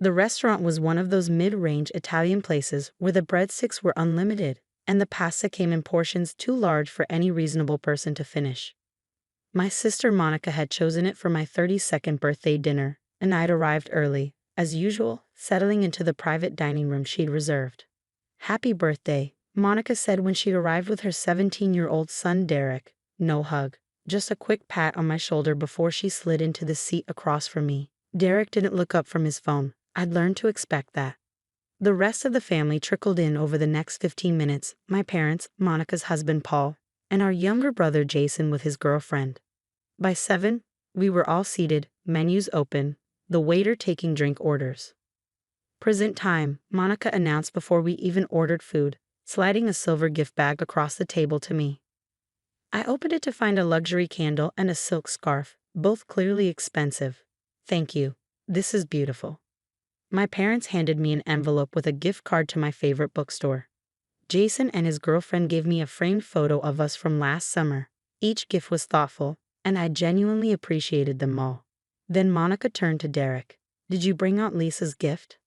The restaurant was one of those mid-range Italian places where the breadsticks were unlimited, and the pasta came in portions too large for any reasonable person to finish. My sister Monica had chosen it for my 32nd birthday dinner, and I'd arrived early, as usual, settling into the private dining room she'd reserved. "Happy birthday," Monica said when she arrived with her 17-year-old son Derek. No hug, just a quick pat on my shoulder before she slid into the seat across from me. Derek didn't look up from his phone. I'd learned to expect that. The rest of the family trickled in over the next 15 minutes, my parents, Monica's husband Paul, and our younger brother Jason with his girlfriend. By 7, we were all seated, menus open, the waiter taking drink orders. "Present time," Monica announced before we even ordered food, sliding a silver gift bag across the table to me. I opened it to find a luxury candle and a silk scarf, both clearly expensive. "Thank you. This is beautiful." My parents handed me an envelope with a gift card to my favorite bookstore. Jason and his girlfriend gave me a framed photo of us from last summer. Each gift was thoughtful, and I genuinely appreciated them all. Then Monica turned to Derek. "Did you bring Aunt Lisa's gift?"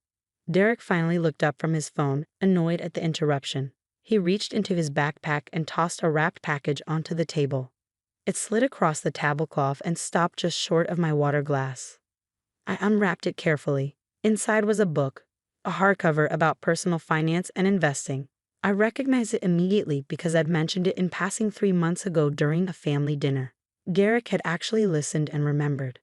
Derek finally looked up from his phone, annoyed at the interruption. He reached into his backpack and tossed a wrapped package onto the table. It slid across the tablecloth and stopped just short of my water glass. I unwrapped it carefully. Inside was a book, a hardcover about personal finance and investing. I recognized it immediately because I'd mentioned it in passing 3 months ago during a family dinner. Derek had actually listened and remembered.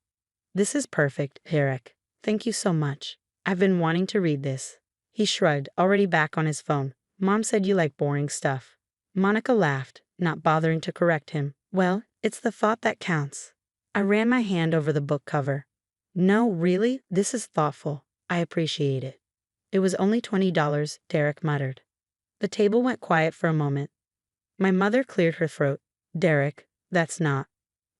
"This is perfect, Derek. Thank you so much. I've been wanting to read this." He shrugged, already back on his phone. "Mom said you like boring stuff." Monica laughed, not bothering to correct him. "Well, it's the thought that counts." I ran my hand over the book cover. "No, really, this is thoughtful. I appreciate it." "It was only $20, Derek muttered. The table went quiet for a moment. My mother cleared her throat. "Derek, that's not."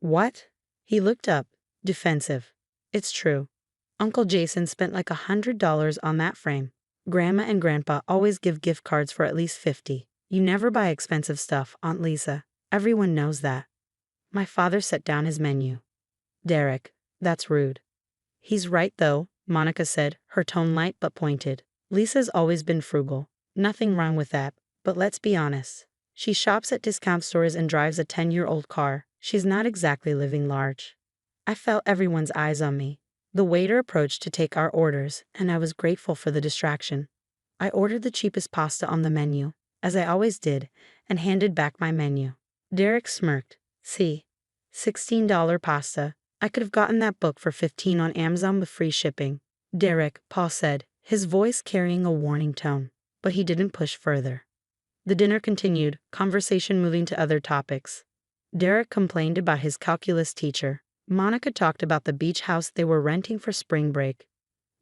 "What?" He looked up, defensive. "It's true. Uncle Jason spent like $100 on that frame. Grandma and Grandpa always give gift cards for at least 50. You never buy expensive stuff, Aunt Lisa. Everyone knows that." My father set down his menu. "Derek, that's rude." "He's right though," Monica said, her tone light but pointed. "Lisa's always been frugal. Nothing wrong with that, but let's be honest. She shops at discount stores and drives a 10-year-old car. She's not exactly living large." I felt everyone's eyes on me. The waiter approached to take our orders, and I was grateful for the distraction. I ordered the cheapest pasta on the menu, as I always did, and handed back my menu. Derek smirked. "See? $16 pasta. I could have gotten that book for $15 on Amazon with free shipping." "Derek," Paul said, his voice carrying a warning tone, but he didn't push further. The dinner continued, conversation moving to other topics. Derek complained about his calculus teacher. Monica talked about the beach house they were renting for spring break.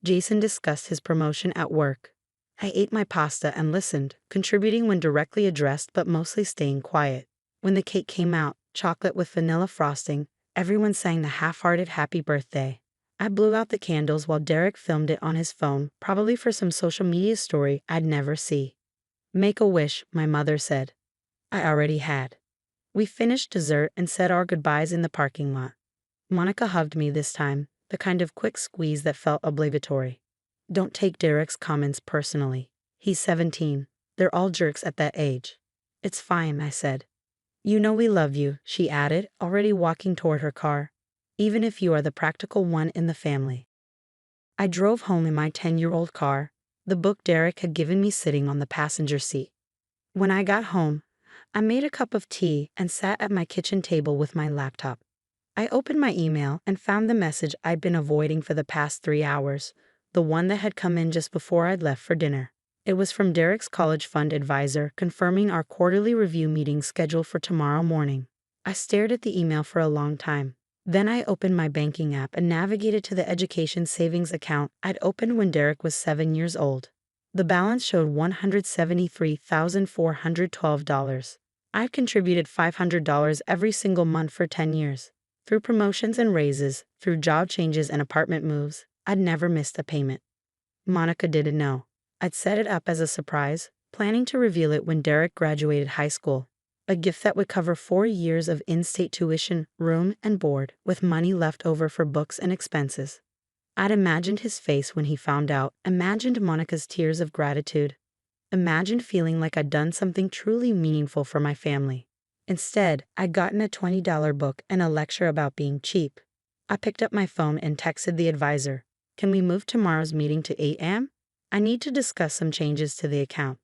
Jason discussed his promotion at work. I ate my pasta and listened, contributing when directly addressed but mostly staying quiet. When the cake came out, chocolate with vanilla frosting, everyone sang the half-hearted happy birthday. I blew out the candles while Derek filmed it on his phone, probably for some social media story I'd never see. "Make a wish," my mother said. I already had. We finished dessert and said our goodbyes in the parking lot. Monica hugged me this time, the kind of quick squeeze that felt obligatory. "Don't take Derek's comments personally. He's 17. They're all jerks at that age." "It's fine," I said. "You know we love you," she added, already walking toward her car. "Even if you are the practical one in the family." I drove home in my 10-year-old car, the book Derek had given me sitting on the passenger seat. When I got home, I made a cup of tea and sat at my kitchen table with my laptop. I opened my email and found the message I'd been avoiding for the past 3 hours, the one that had come in just before I'd left for dinner. It was from Derek's college fund advisor confirming our quarterly review meeting scheduled for tomorrow morning. I stared at the email for a long time. Then I opened my banking app and navigated to the education savings account I'd opened when Derek was 7 years old. The balance showed $173,412. I'd contributed $500 every single month for 10 years. Through promotions and raises, through job changes and apartment moves, I'd never missed a payment. Monica didn't know. I'd set it up as a surprise, planning to reveal it when Derek graduated high school. A gift that would cover 4 years of in-state tuition, room, and board, with money left over for books and expenses. I'd imagined his face when he found out, imagined Monica's tears of gratitude, imagined feeling like I'd done something truly meaningful for my family. Instead, I'd gotten a $20 book and a lecture about being cheap. I picked up my phone and texted the advisor, "Can we move tomorrow's meeting to 8 a.m.? I need to discuss some changes to the account."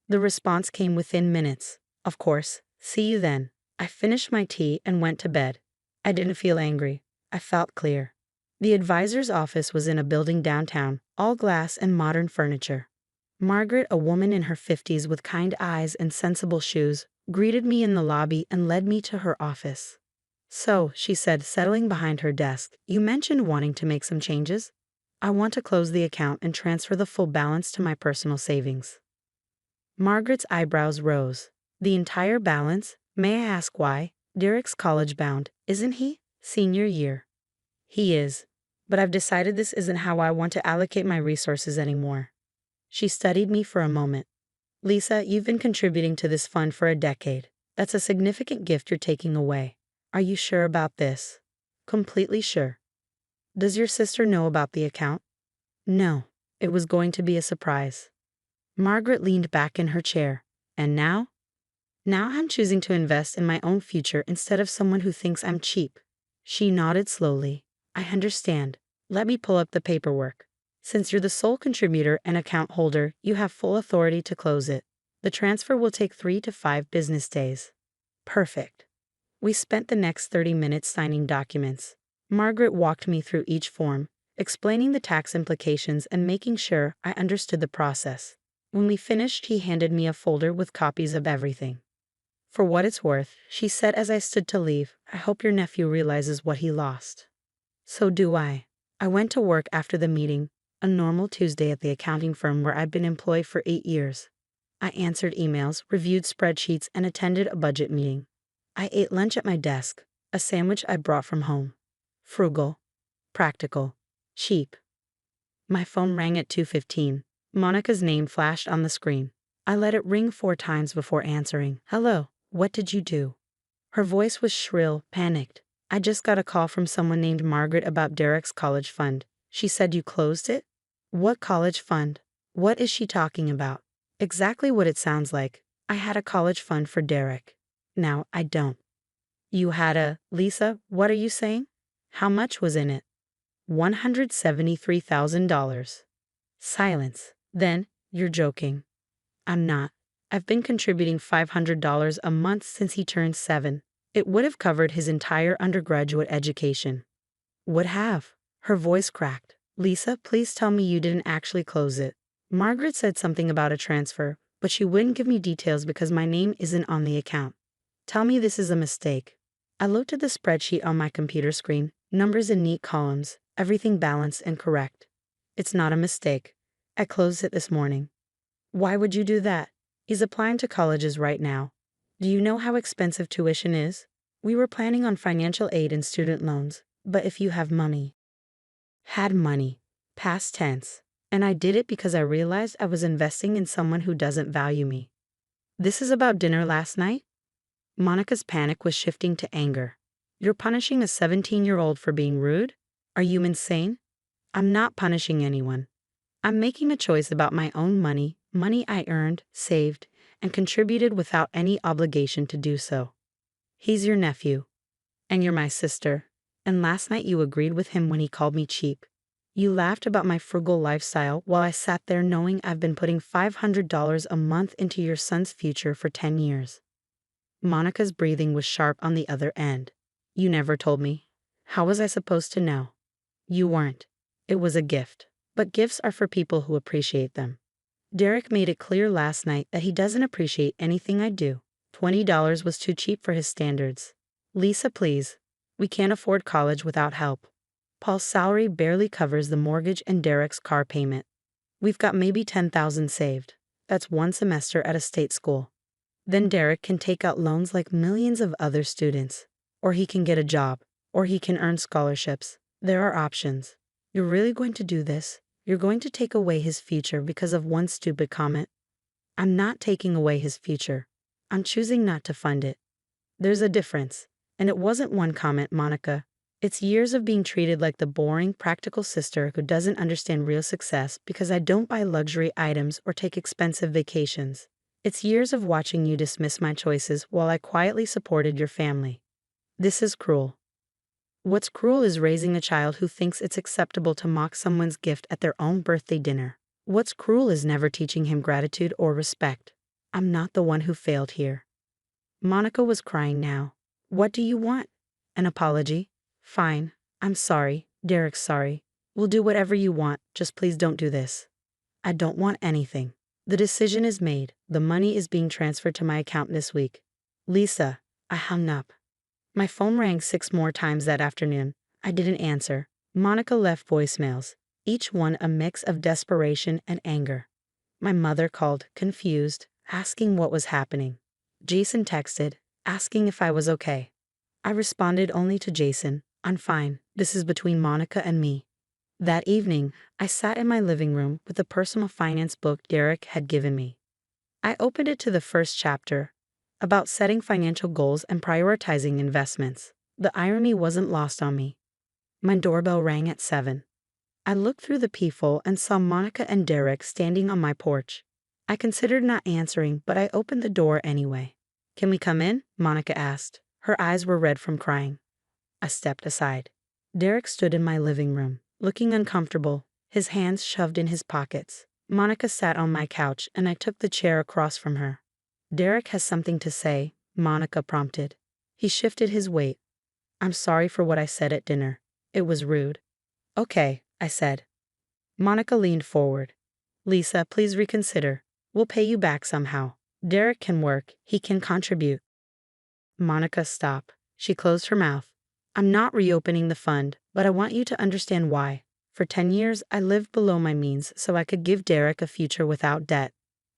The response came within minutes. "Of course, see you then." I finished my tea and went to bed. I didn't feel angry. I felt clear. The advisor's office was in a building downtown, all glass and modern furniture. Margaret, a woman in her 50s with kind eyes and sensible shoes, greeted me in the lobby and led me to her office. "So," she said, settling behind her desk, "you mentioned wanting to make some changes? I want to close the account and transfer the full balance to my personal savings." Margaret's eyebrows rose. "The entire balance? May I ask why? Derek's college-bound, isn't he? Senior year." "He is. But I've decided this isn't how I want to allocate my resources anymore." She studied me for a moment. "Lisa, you've been contributing to this fund for a decade. That's a significant gift you're taking away. Are you sure about this?" "Completely sure." "Does your sister know about the account?" "No. It was going to be a surprise." Margaret leaned back in her chair. "And now?" "Now I'm choosing to invest in my own future instead of someone who thinks I'm cheap." She nodded slowly. "I understand. Let me pull up the paperwork. Since you're the sole contributor and account holder, you have full authority to close it. The transfer will take 3 to 5 business days." Perfect. We spent the next 30 minutes signing documents. Margaret walked me through each form, explaining the tax implications and making sure I understood the process. When we finished, he handed me a folder with copies of everything. "For what it's worth," she said as I stood to leave, "I hope your nephew realizes what he lost." So do I. I went to work after the meeting, a normal Tuesday at the accounting firm where I'd been employed for 8 years. I answered emails, reviewed spreadsheets, and attended a budget meeting. I ate lunch at my desk, a sandwich I brought from home. Frugal, practical, cheap. My phone rang at 2:15. Monica's name flashed on the screen. I let it ring 4 times before answering. "Hello, what did you do?" Her voice was shrill, panicked. "I just got a call from someone named Margaret about Derek's college fund. She said you closed it?" "What college fund? What is she talking about?" "Exactly what it sounds like. I had a college fund for Derek. Now I don't." "You had a—" "Lisa, what are you saying? How much was in it?" $173,000. Silence. "Then, you're joking." "I'm not. I've been contributing $500 a month since he turned 7. It would have covered his entire undergraduate education." "Would have." Her voice cracked. "Lisa, please tell me you didn't actually close it." Margaret said something about a transfer, but she wouldn't give me details because my name isn't on the account. "Tell me this is a mistake." I looked at the spreadsheet on my computer screen, numbers in neat columns, everything balanced and correct. "It's not a mistake. I closed it this morning." "Why would you do that? He's applying to colleges right now. Do you know how expensive tuition is? We were planning on financial aid and student loans, but if you have money." Had money. Past tense. And I did it because I realized I was investing in someone who doesn't value me. "This is about dinner last night?" Monica's panic was shifting to anger. "You're punishing a 17-year-old for being rude? Are you insane?" "I'm not punishing anyone. I'm making a choice about my own money, money I earned, saved, and contributed without any obligation to do so." "He's your nephew. And you're my sister. And last night you agreed with him when he called me cheap. You laughed about my frugal lifestyle while I sat there knowing I've been putting $500 a month into your son's future for 10 years. Monica's breathing was sharp on the other end. "You never told me. How was I supposed to know?" "You weren't. It was a gift. But gifts are for people who appreciate them. Derek made it clear last night that he doesn't appreciate anything I do. $20 was too cheap for his standards." "Lisa, please. We can't afford college without help. Paul's salary barely covers the mortgage and Derek's car payment. We've got maybe $10,000 saved. That's 1 semester at a state school. Then Derek can take out loans like millions of other students. Or he can get a job. Or he can earn scholarships. There are options. You're really going to do this? You're going to take away his future because of one stupid comment?" "I'm not taking away his future. I'm choosing not to fund it." "There's a difference. And it wasn't one comment, Monica. It's years of being treated like the boring, practical sister who doesn't understand real success because I don't buy luxury items or take expensive vacations. It's years of watching you dismiss my choices while I quietly supported your family. This is cruel. What's cruel is raising a child who thinks it's acceptable to mock someone's gift at their own birthday dinner. What's cruel is never teaching him gratitude or respect. I'm not the one who failed here. Monica was crying now. What do you want? An apology? Fine. I'm sorry. Derek's sorry. We'll do whatever you want, just please don't do this. I don't want anything. The decision is made. The money is being transferred to my account this week. Lisa, I hung up. My phone rang 6 more times that afternoon. I didn't answer. Monica left voicemails, each one a mix of desperation and anger. My mother called, confused, asking what was happening. Jason texted, asking if I was okay. I responded only to Jason, I'm fine, this is between Monica and me. That evening, I sat in my living room with the personal finance book Derek had given me. I opened it to the first chapter, about setting financial goals and prioritizing investments. The irony wasn't lost on me. My doorbell rang at 7. I looked through the peephole and saw Monica and Derek standing on my porch. I considered not answering, but I opened the door anyway. Can we come in? Monica asked. Her eyes were red from crying. I stepped aside. Derek stood in my living room, looking uncomfortable, his hands shoved in his pockets. Monica sat on my couch and I took the chair across from her. Derek has something to say, Monica prompted. He shifted his weight. I'm sorry for what I said at dinner. It was rude. Okay, I said. Monica leaned forward. Lisa, please reconsider. We'll pay you back somehow. Derek can work, he can contribute. Monica, stop. She closed her mouth. I'm not reopening the fund, but I want you to understand why. For 10 years, I lived below my means so I could give Derek a future without debt.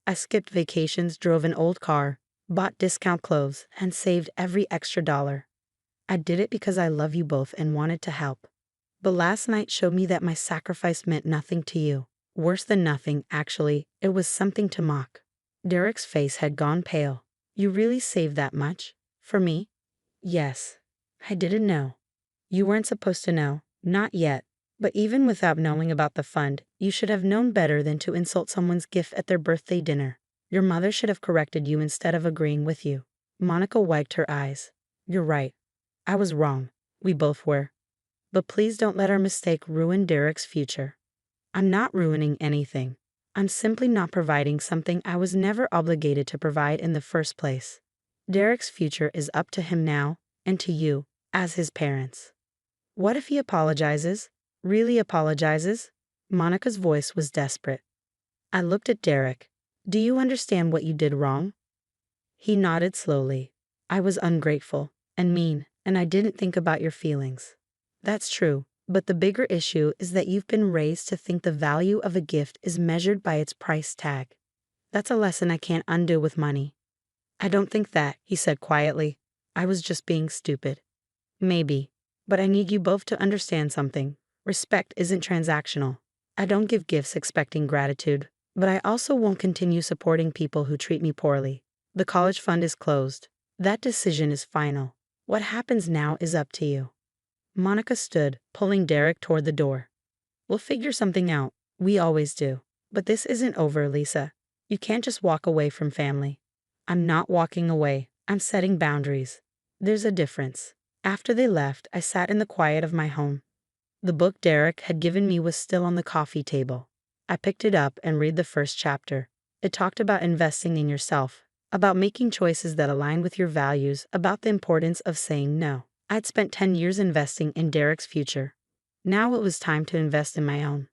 I skipped vacations, drove an old car, bought discount clothes, and saved every extra dollar. I did it because I love you both and wanted to help. But last night showed me that my sacrifice meant nothing to you. Worse than nothing, actually, it was something to mock. Derek's face had gone pale. You really saved that much? For me? Yes. I didn't know. You weren't supposed to know. Not yet. But even without knowing about the fund, you should have known better than to insult someone's gift at their birthday dinner. Your mother should have corrected you instead of agreeing with you. Monica wiped her eyes. You're right. I was wrong. We both were. But please don't let our mistake ruin Derek's future. I'm not ruining anything. I'm simply not providing something I was never obligated to provide in the first place. Derek's future is up to him now, and to you, as his parents. What if he apologizes? Really apologizes? Monica's voice was desperate. I looked at Derek. Do you understand what you did wrong? He nodded slowly. I was ungrateful and mean, and I didn't think about your feelings. That's true, but the bigger issue is that you've been raised to think the value of a gift is measured by its price tag. That's a lesson I can't undo with money. I don't think that, he said quietly. I was just being stupid. Maybe, but I need you both to understand something. Respect isn't transactional. I don't give gifts expecting gratitude, but I also won't continue supporting people who treat me poorly. The college fund is closed. That decision is final. What happens now is up to you. Monica stood, pulling Derek toward the door. We'll figure something out. We always do. But this isn't over, Lisa. You can't just walk away from family. I'm not walking away. I'm setting boundaries. There's a difference. After they left, I sat in the quiet of my home. The book Derek had given me was still on the coffee table. I picked it up and read the first chapter. It talked about investing in yourself, about making choices that align with your values, about the importance of saying no. I'd spent 10 years investing in Derek's future. Now it was time to invest in my own.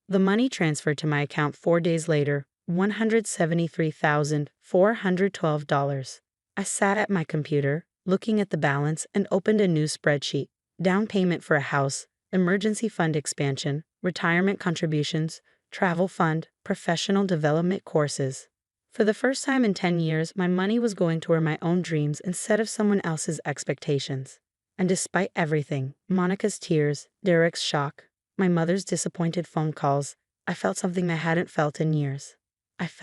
The money transferred to my account 4 days later, $173,412. I sat at my computer, looking at the balance, and opened a new spreadsheet. Down payment for a house, emergency fund expansion, retirement contributions, travel fund, professional development courses. For the first time in 10 years, my money was going toward my own dreams instead of someone else's expectations. And despite everything, Monica's tears, Derek's shock, my mother's disappointed phone calls, I felt something I hadn't felt in years. I felt